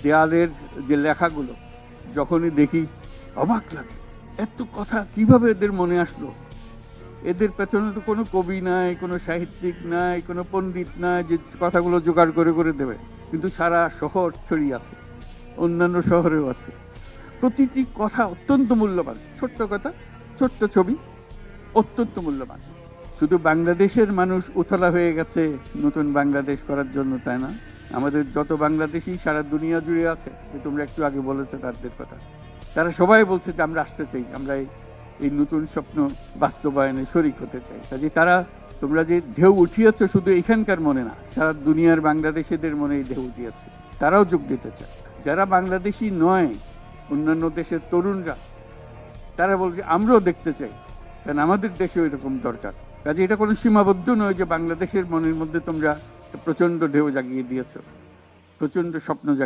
দেয়ালের যে লেখাগুলো যখনই দেখি অবাক লাগে, এত কথা কিভাবে এদের মনে আসলো। এদের পেছনে তো কোনো কবি নাই, কোনো সাহিত্যিক নাই, কোনো পণ্ডিত নাই যে কথাগুলো জোগাড় করে করে দেবে, কিন্তু সারা শহর ছড়িয়ে আছে, অন্যান্য শহরেও আছে। প্রতিটি কথা অত্যন্ত মূল্যবান, ছোট্ট কথা, ছোট্ট ছবি, অত্যন্ত মূল্যবান। শুধু বাংলাদেশের মানুষ উতলা হয়ে গেছে নতুন বাংলাদেশ করার জন্য, তাই না? আমাদের যত বাংলাদেশি সারা দুনিয়া জুড়ে আছে, যে তোমরা একটু আগে বলেছো তাদের কথা, তারা সবাই বলছে যে আমরা আসতে চাই, আমরা এই নতুন স্বপ্ন বাস্তবায়নে শরিক হতে চাই। কাজে তারা, তোমরা যে ঢেউ উঠিয়েছ শুধু এখানকার মনে না, সারা দুনিয়ার বাংলাদেশিদের মনে এই ঢেউ উঠিয়েছে, তারাও যোগ দিতে চায়। যারা বাংলাদেশি নয়, অন্যান্য দেশের তরুণরা, তারা বলছে আমরাও দেখতে চাই, কারণ আমাদের দেশেও এরকম দরকার। কাজে এটা কোনো সীমাবদ্ধ নয় যে বাংলাদেশের মনের মধ্যে তোমরা প্রচন্ড ঢেউ জাগিয়ে দিয়েছ, প্রচন্ড স্বপ্ন জাগিয়ে